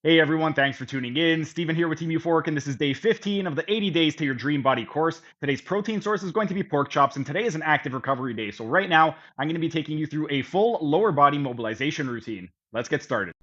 Hey everyone, thanks for tuning in. Steven here with Team Euphoric, and this is day 15 of the 80 Days to Your Dream Body course. Today's protein source is going to be pork chops, and today is an active recovery day. So right now, I'm going to be taking you through a full lower body mobilization routine. Let's get started.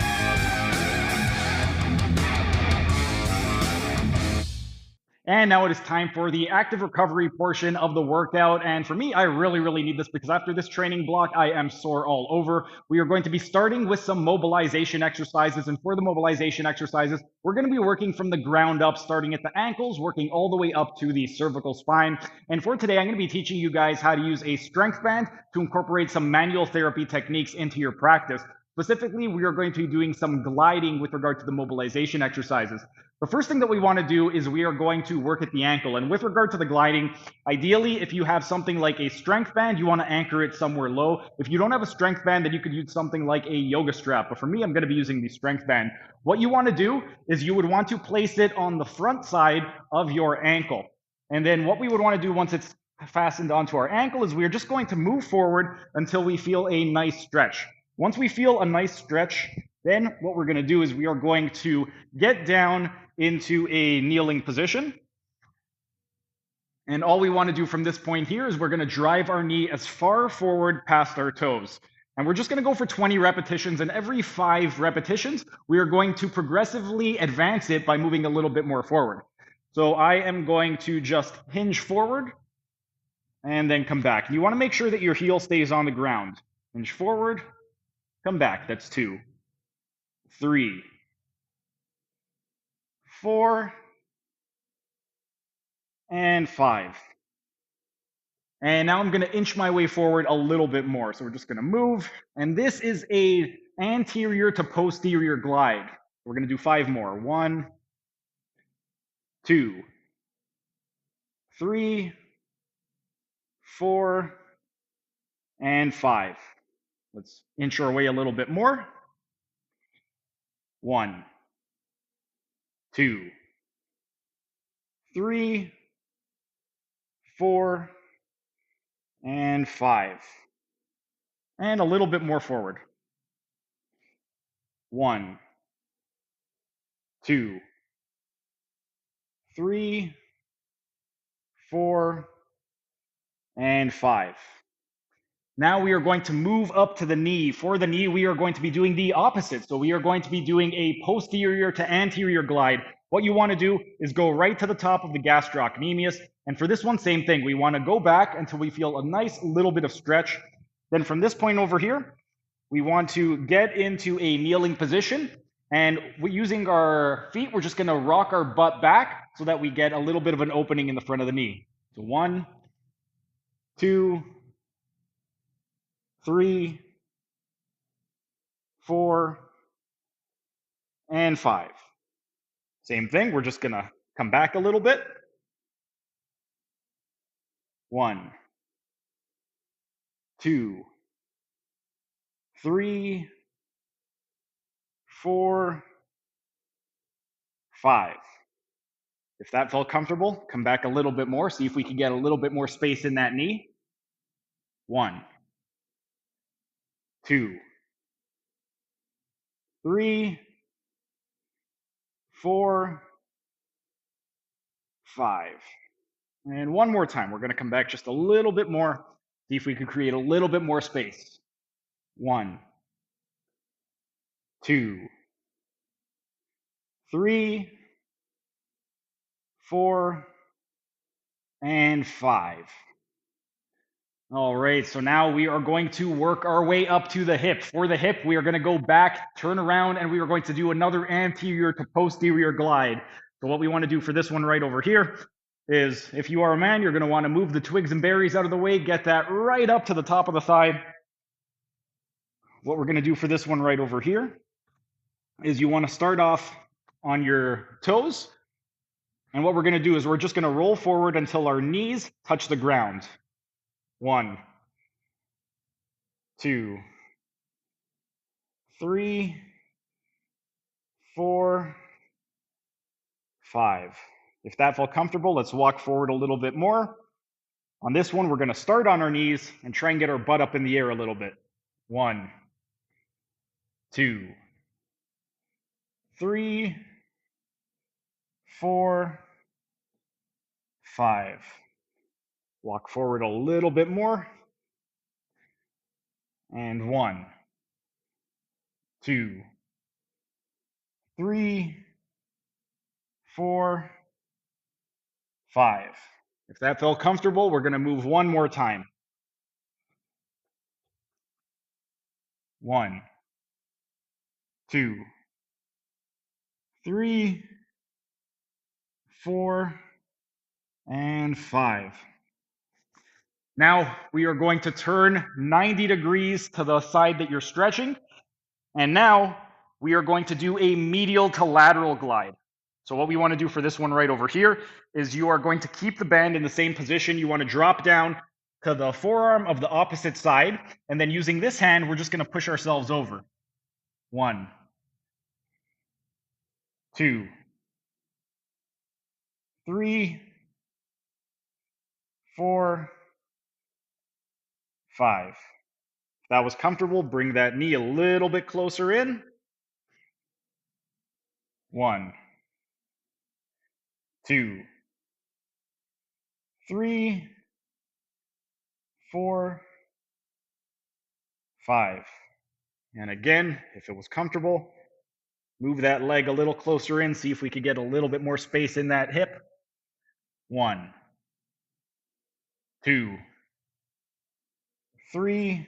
And now it is time for the active recovery portion of the workout. And for me, I really need this because after this training block, I am sore all over. We are going to be starting with some mobilization exercises. And for the mobilization exercises, we're going to be working from the ground up, starting at the ankles, working all the way up to the cervical spine. And for today, I'm going to be teaching you guys how to use a strength band to incorporate some manual therapy techniques into your practice. Specifically, we are going to be doing some gliding with regard to the mobilization exercises. The first thing that we want to do is we are going to work at the ankle. And with regard to the gliding, ideally, if you have something like a strength band, you want to anchor it somewhere low. If you don't have a strength band, then you could use something like a yoga strap. But for me, I'm going to be using the strength band. What you want to do is you would want to place it on the front side of your ankle. And then what we would want to do once it's fastened onto our ankle is we are just going to move forward until we feel a nice stretch. Once we feel a nice stretch, then what we're going to do is we are going to get down into a kneeling position. And all we want to do from this point here is we're going to drive our knee as far forward past our toes. And we're just going to go for 20 repetitions. And every 5 repetitions, we are going to progressively advance it by moving a little bit more forward. So I am going to just hinge forward and then come back. And you want to make sure that your heel stays on the ground. Hinge forward, come back. That's 2, 3, 4, and 5. And now I'm going to inch my way forward a little bit more. So we're just going to move. And this is a anterior to posterior glide. We're going to do 5 more. 1, 2, 3, 4, and 5. Let's inch our way a little bit more. 1, 2, 3, 4, and 5. And a little bit more forward. 1, 2, 3, 4, and 5. Now we are going to move up to the knee. For the knee, we are going to be doing the opposite. So we are going to be doing a posterior to anterior glide. What you want to do is go right to the top of the gastrocnemius. And for this one, same thing. We want to go back until we feel a nice little bit of stretch. Then from this point over here, we want to get into a kneeling position. And using our feet, we're just going to rock our butt back so that we get a little bit of an opening in the front of the knee. So 1, 2, 3, 4, and 5. Same thing, we're just gonna come back a little bit. 1, 2, 3, 4, 5. If that felt comfortable, come back a little bit more. See if we can get a little bit more space in that knee. 1, 2, 3, 4, 5. And one more time. We're going to come back just a little bit more. See if we can create a little bit more space. 1, 2, 3, 4, and 5. All right, so now we are going to work our way up to the hip. For the hip, we are going to go back, turn around, and we are going to do another anterior to posterior glide. So what we want to do for this one right over here is, if you are a man, you're going to want to move the twigs and berries out of the way, get that right up to the top of the thigh. What we're going to do for this one right over here is you want to start off on your toes. And what we're going to do is we're just going to roll forward until our knees touch the ground. 1, 2, 3, 4, 5. If that felt comfortable, let's walk forward a little bit more. On this one, we're going to start on our knees and try and get our butt up in the air a little bit. 1, 2, 3, 4, 5. Walk forward a little bit more. And 1, 2, 3, 4, 5. If that felt comfortable, we're going to move one more time. 1, 2, 3, 4, and 5. Now we are going to turn 90 degrees to the side that you're stretching. And now we are going to do a medial to lateral glide. So what we want to do for this one right over here is you are going to keep the band in the same position. You want to drop down to the forearm of the opposite side. And then using this hand, we're just going to push ourselves over. 1, 2, 3, 4, 5. If that was comfortable, bring that knee a little bit closer in. 1, 2, 3, 4, 5. And again, if it was comfortable, move that leg a little closer in, see if we could get a little bit more space in that hip. 1, 2, 3,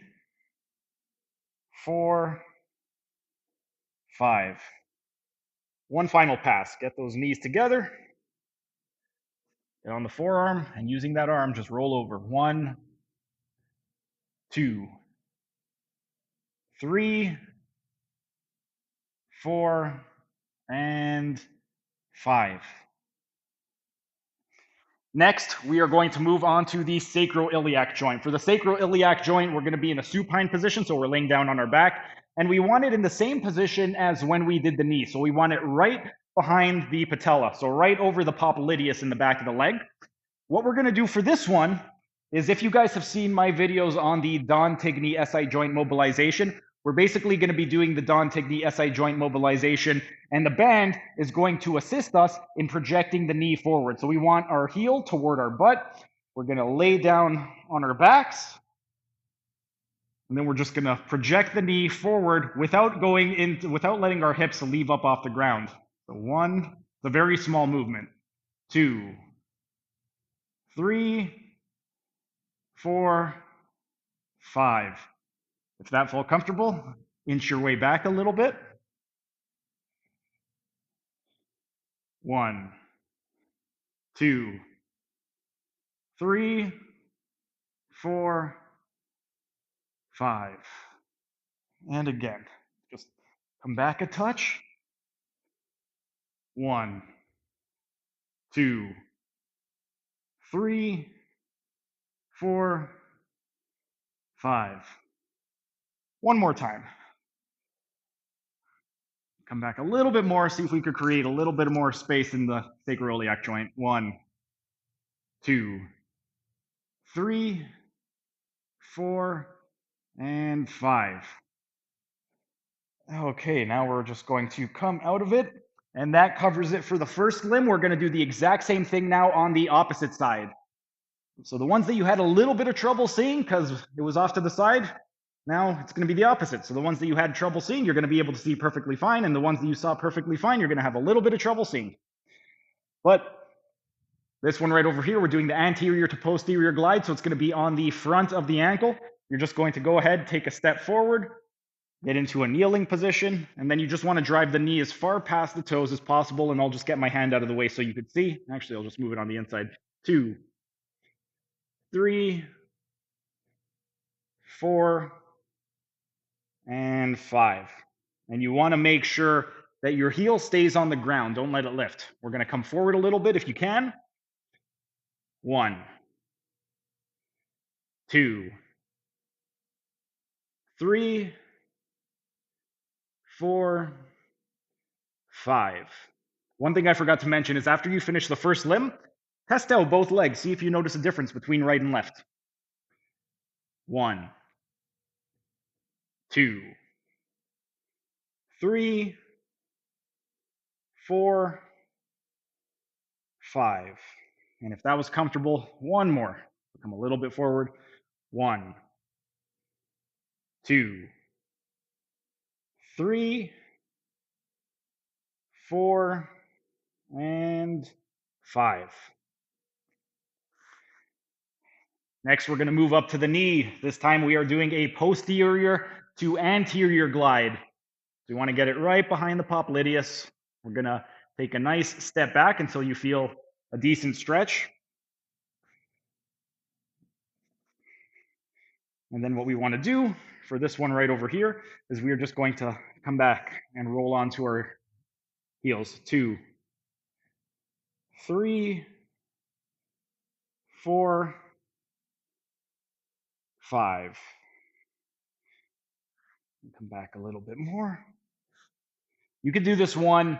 4, 5. One final pass. Get those knees together. Get on the forearm, and using that arm, just roll over. 1, 2, 3, 4, and 5. Next, we are going to move on to the sacroiliac joint. For the sacroiliac joint, we're going to be in a supine position, so we're laying down on our back. And we want it in the same position as when we did the knee. So we want it right behind the patella, so right over the popliteus in the back of the leg. What we're going to do for this one is, if you guys have seen my videos on the Don Tigny SI joint mobilization, we're basically going to be doing the Don Tigny SI joint mobilization, and the band is going to assist us in projecting the knee forward. So we want our heel toward our butt. We're going to lay down on our backs, and then we're just going to project the knee forward without letting our hips leave up off the ground. So 1, it's a very small movement. 2, 3, 4, 5. If that felt comfortable, inch your way back a little bit. 1, 2, 3, 4, 5. And again, just come back a touch. 1, 2, 3, 4, 5. One more time. Come back a little bit more, see if we could create a little bit more space in the sacroiliac joint. 1, 2, 3, 4, and 5. Okay, now we're just going to come out of it, and that covers it for the first limb. We're going to do the exact same thing now on the opposite side. So the ones that you had a little bit of trouble seeing because it was off to the side, now it's going to be the opposite. So the ones that you had trouble seeing, you're going to be able to see perfectly fine, and the ones that you saw perfectly fine, you're going to have a little bit of trouble seeing. But this one right over here, we're doing the anterior to posterior glide, so it's going to be on the front of the ankle. You're just going to go ahead, take a step forward, get into a kneeling position, and then you just want to drive the knee as far past the toes as possible, and I'll just get my hand out of the way so you could see. Actually, I'll just move it on the inside. 2, 3, 4, and 5. And you want to make sure that your heel stays on the ground. Don't let it lift. We're going to come forward a little bit if you can. 1, 2, 3, 4, 5. One thing I forgot to mention is, after you finish the first limb, test out both legs. See if you notice a difference between right and left. 1, 2, 3, 4, 5. And if that was comfortable, one more. Come a little bit forward. 1, 2, 3, 4, and 5. Next, we're going to move up to the knee. This time we are doing a posterior to anterior glide. So you want to get it right behind the popliteus. We're going to take a nice step back until you feel a decent stretch. And then what we want to do for this one right over here is we are just going to come back and roll onto our heels. 2, 3, 4, 5. Come back a little bit more. You could do this one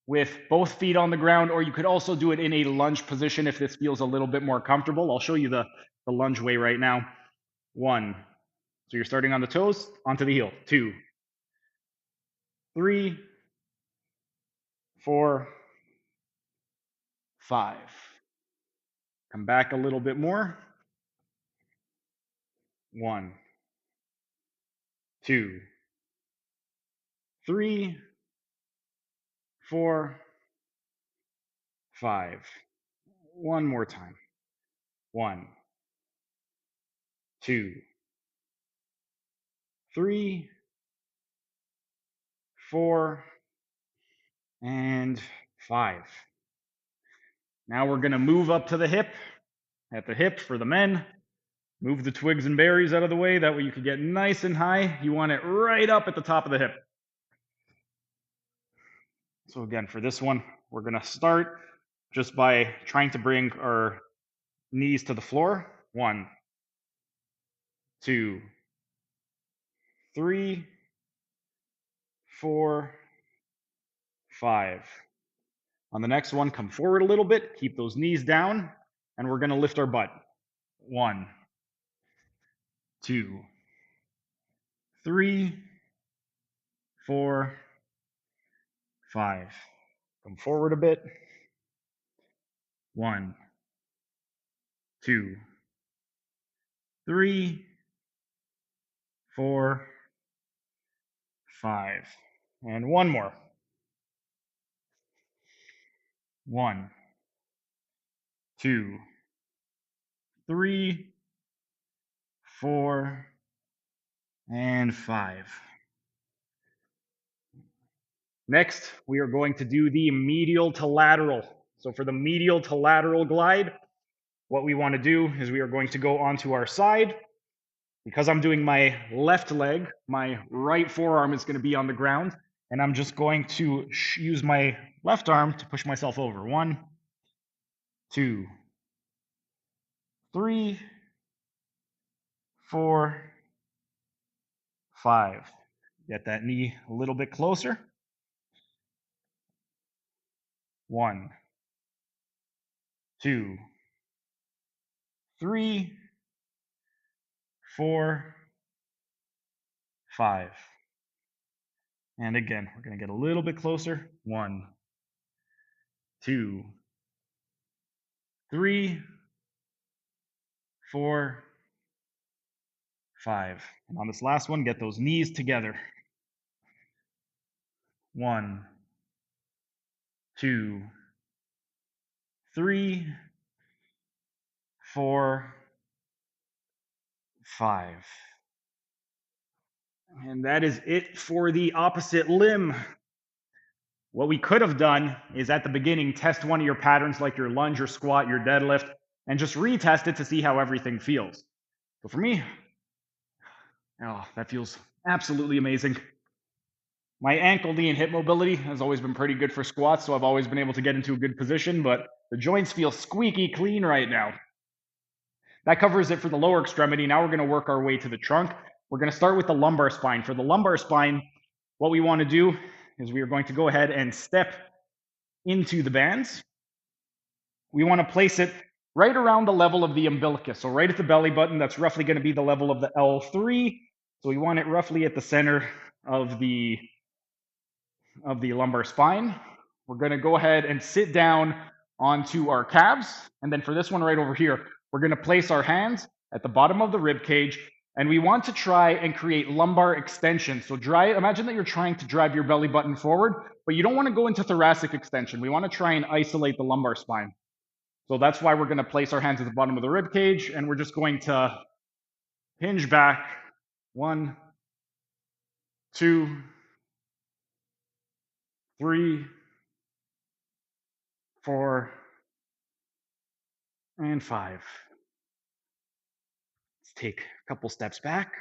with both feet on the ground, or you could also do it in a lunge position if this feels a little bit more comfortable. I'll show you the lunge way right now. 1. So you're starting on the toes, onto the heel. 2, 3, 4, 5. Come back a little bit more. 1, 2, 3, 4, 5. One more time. 1, 2, 3, 4, and 5. Now we're going to move up to the hip. At the hip for the men, move the twigs and berries out of the way. That way you can get nice and high. You want it right up at the top of the hip. So again, for this one, we're going to start just by trying to bring our knees to the floor. 1, 2, 3, 4, 5. On the next one, come forward a little bit, keep those knees down, and we're going to lift our butt. 1, 2, 3, 4, 5. Come forward a bit. 1, 2, 3, 4, 5. And one more. 1, 2, 3, 4, and 5. Next, we are going to do the medial to lateral. So for the medial to lateral glide, what we want to do is we are going to go onto our side. Because I'm doing my left leg, my right forearm is going to be on the ground, and I'm just going to use my left arm to push myself over. 1, 2, 3, 4, 5. Get that knee a little bit closer. 1, 2, 3, 4, 5. And again, we're going to get a little bit closer. 1, 2, 3, 4, 5. And on this last one, get those knees together. 1, 2, 3, 4, 5. And that is it for the opposite limb. What we could have done is at the beginning, test one of your patterns like your lunge, your squat, your deadlift, and just retest it to see how everything feels. But for me, oh, that feels absolutely amazing. My ankle, knee, and hip mobility has always been pretty good for squats, so I've always been able to get into a good position, but the joints feel squeaky clean right now. That covers it for the lower extremity. Now we're going to work our way to the trunk. We're going to start with the lumbar spine. For the lumbar spine, what we want to do is we are going to go ahead and step into the bands. We want to place it right around the level of the umbilicus. So right at the belly button, that's roughly going to be the level of the L3. So we want it roughly at the center of the lumbar spine. we're going to go ahead and sit down onto our calves. And then for this one right over here, we're going to place our hands at the bottom of the rib cage. And we want to try and create lumbar extension. So imagine that you're trying to drive your belly button forward, but you don't want to go into thoracic extension. We want to try and isolate the lumbar spine. So that's why we're going to place our hands at the bottom of the rib cage, and we're just going to hinge back. 1, 2, 3, 4, and 5. Let's take a couple steps back.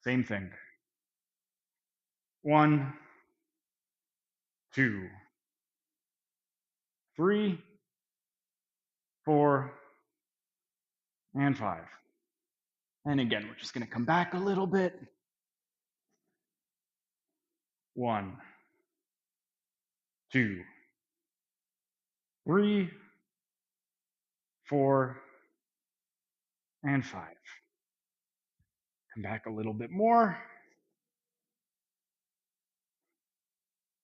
Same thing. 1, 2, 3, 4, and 5. And again, we're just going to come back a little bit. 1, 2, 3, 4, and 5. Come back a little bit more.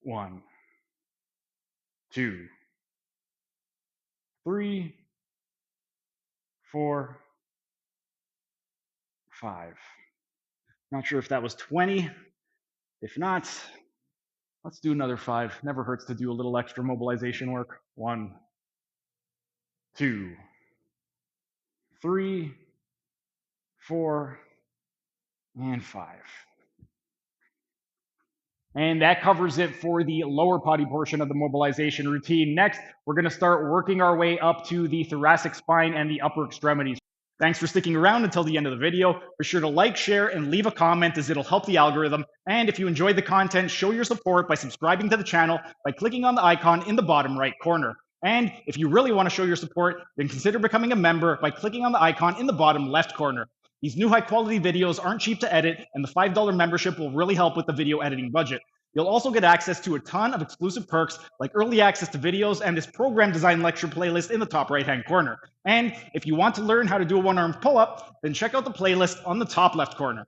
1, 2, 3, 4, 5. Not sure if that was 20. If not, let's do another 5. Never hurts to do a little extra mobilization work. 1, 2, 3, 4, and 5. And that covers it for the lower body portion of the mobilization routine. Next, we're going to start working our way up to the thoracic spine and the upper extremities. Thanks for sticking around until the end of the video. Be sure to like, share, and leave a comment as it'll help the algorithm. And if you enjoyed the content, show your support by subscribing to the channel by clicking on the icon in the bottom right corner. And if you really want to show your support, then consider becoming a member by clicking on the icon in the bottom left corner. These new high-quality videos aren't cheap to edit, and the $5 membership will really help with the video editing budget. You'll also get access to a ton of exclusive perks like early access to videos and this program design lecture playlist in the top right-hand corner. And if you want to learn how to do a one-armed pull-up, then check out the playlist on the top left corner.